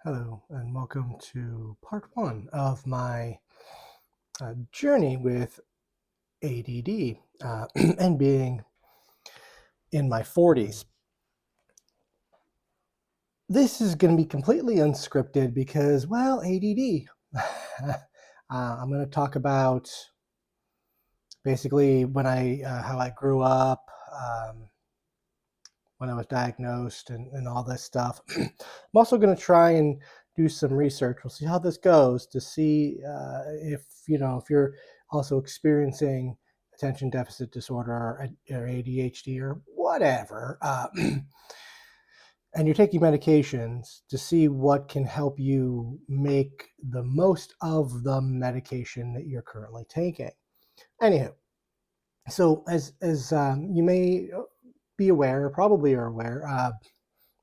Hello, and welcome to part one of my journey with ADD and being in my 40s. This is going to be completely unscripted because, well, ADD. I'm going to talk about basically how I grew up, when I was diagnosed, and all this stuff. I'm also going to try and do some research. We'll see how this goes to see if you're also experiencing attention deficit disorder or ADHD or whatever, and you're taking medications to see what can help you make the most of the medication that you're currently taking. Anywho, so as you may be aware, or probably are aware,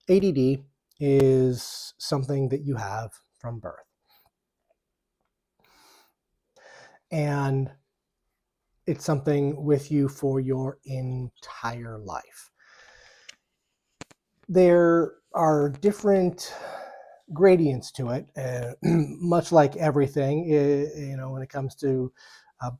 ADD is something that you have from birth. And it's something with you for your entire life. There are different gradients to it, much like everything, when it comes to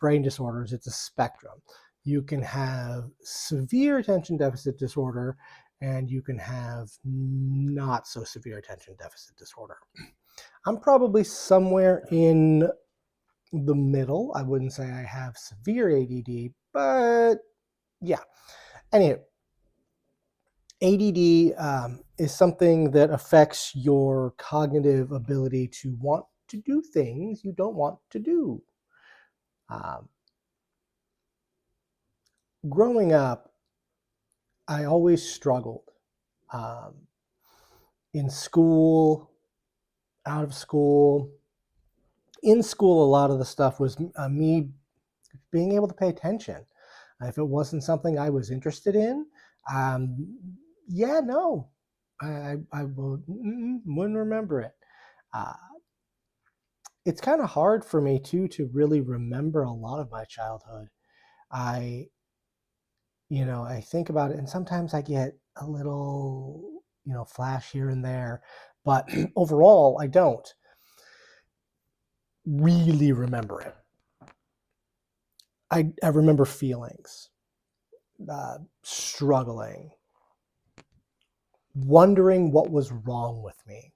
brain disorders, it's a spectrum. You can have severe attention deficit disorder, and you can have not so severe attention deficit disorder. I'm probably somewhere in the middle. I wouldn't say I have severe ADD, but yeah. Anyway, ADD is something that affects your cognitive ability to want to do things you don't want to do. Um, Growing up, I always struggled um, in school, out of school. In school, a lot of the stuff was me being able to pay attention. If it wasn't something I was interested in, um, yeah, no, I wouldn't remember it. Uh, it's kind of hard for me too to really remember a lot of my childhood. I, I think about it, and sometimes I get a little, flash here and there, but overall, I don't really remember it. I remember feelings, struggling, wondering what was wrong with me.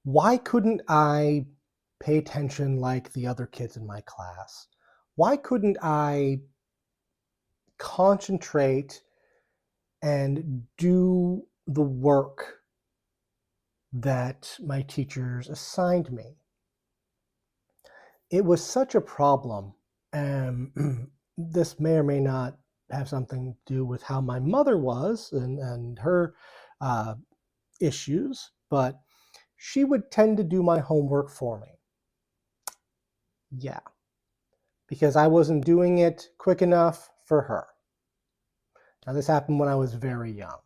Why couldn't I pay attention like the other kids in my class? Why couldn't I concentrate and do the work that my teachers assigned me? It was such a problem. And this may or may not have something to do with how my mother was and her uh, issues, but she would tend to do my homework for me. Yeah, because I wasn't doing it quick enough for her. Now, this happened when I was very young.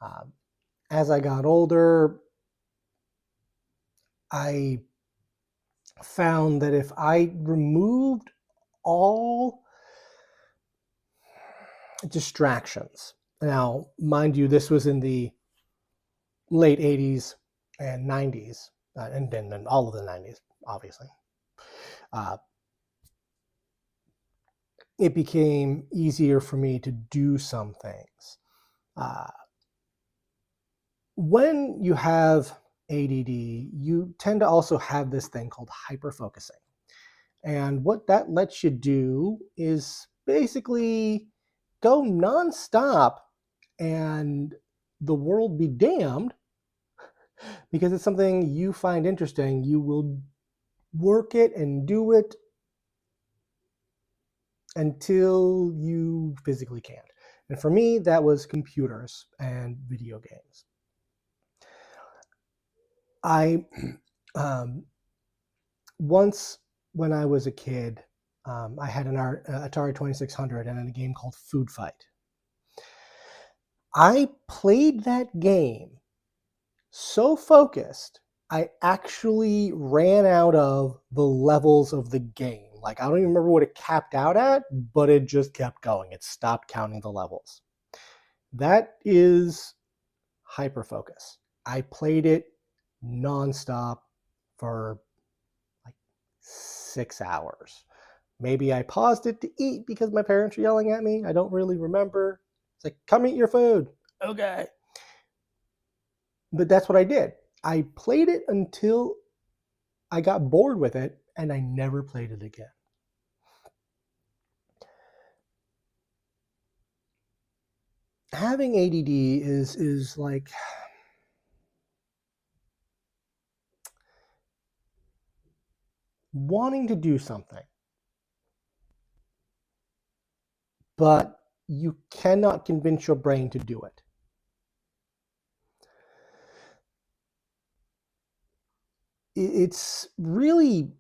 Um, as I got older, I found that if I removed all distractions, now, mind you, this was in the late 80s and 90s, and then all of the 90s, obviously. Uh, it became easier for me to do some things. Uh, when you have ADD, you tend to also have this thing called hyperfocusing. And what that lets you do is basically go nonstop and the world be damned, because it's something you find interesting. You will work it and do it until you physically can't. And for me, that was computers and video games. I once, when I was a kid, I had an Atari 2600 and a game called Food Fight. I played that game so focused, I actually ran out of the levels of the game. Like, I don't even remember what it capped out at, but it just kept going. It stopped counting the levels. That is hyperfocus. I played it nonstop for like 6 hours. Maybe I paused it to eat because my parents were yelling at me. I don't really remember. It's like, come eat your food. Okay. But that's what I did. I played it until I got bored with it, and I never played it again. Having ADD is like wanting to do something, but you cannot convince your brain to do it. It's really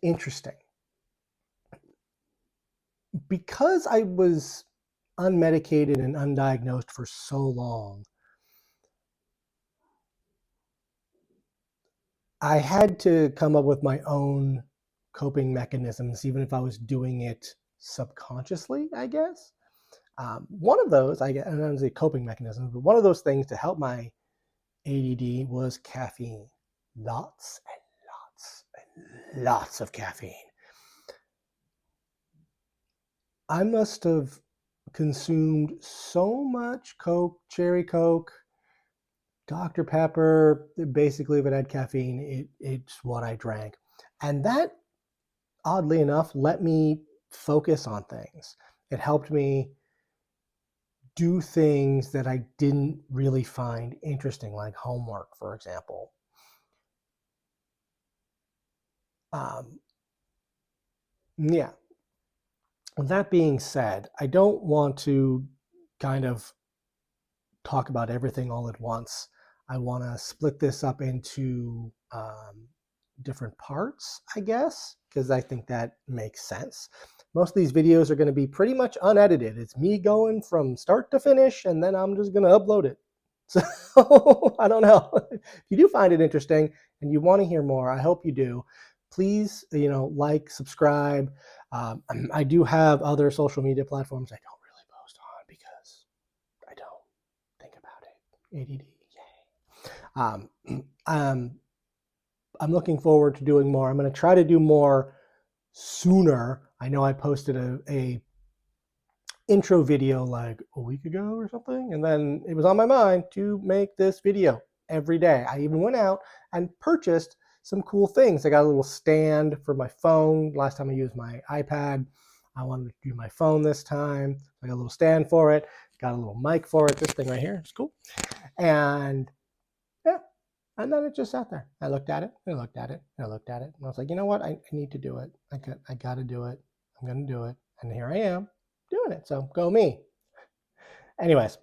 interesting. Because I was unmedicated and undiagnosed for so long, I had to come up with my own coping mechanisms, even if I was doing it subconsciously, I guess. One of those, I don't know, say coping mechanisms, but one of those things to help my ADD was caffeine. Lots and lots and lots of caffeine. I must have consumed so much Coke, cherry Coke, Dr. Pepper. Basically, if it had caffeine, it's what I drank. And that, oddly enough, let me focus on things. It helped me do things that I didn't really find interesting, like homework, for example. Yeah. That being said, I don't want to kind of talk about everything all at once. I want to split this up into different parts, I guess, because I think that makes sense. Most of these videos are going to be pretty much unedited. It's me going from start to finish, and then I'm just going to upload it. So I don't know. If you do find it interesting and you want to hear more, I hope you do. Please, like, subscribe. I do have other social media platforms I don't really post on because I don't think about it. ADD, yay. I'm looking forward to doing more. I'm going to try to do more sooner. I know I posted a intro video like a week ago or something, and then it was on my mind to make this video every day. I even went out and purchased some cool things. I got a little stand for my phone. Last time I used my iPad, I wanted to do my phone this time. I got a little stand for it, got a little mic for it. This thing right here is cool. And yeah, and then it just sat there. I looked at it, and I looked at it, and I looked at it, and I was like, you know what? I need to do it. I got to do it. I'm going to do it. And here I am doing it. So go me. Anyways,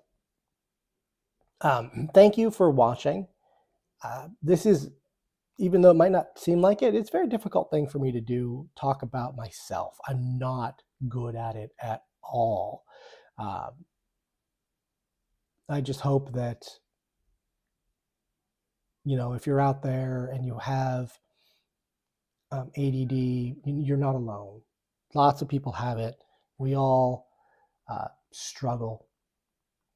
thank you for watching. This is, even though it might not seem like it, it's a very difficult thing for me to do, talk about myself. I'm not good at it at all. I just hope that, if you're out there and you have ADD, you're not alone. Lots of people have it. We all struggle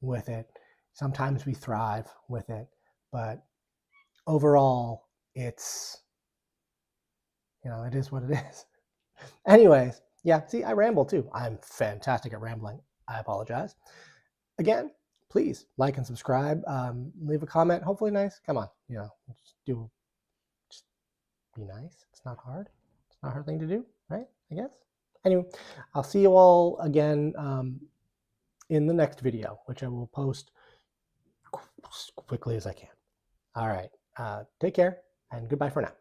with it. Sometimes we thrive with it, but overall, it's, it is what it is. Anyways, yeah, see, I ramble too. I'm fantastic at rambling. I apologize. Again, please like and subscribe. Leave a comment, hopefully nice. Come on, just be nice. It's not hard. It's not a hard thing to do, right? I guess. Anyway, I'll see you all again in the next video, which I will post as quickly as I can. All right. Take care and goodbye for now.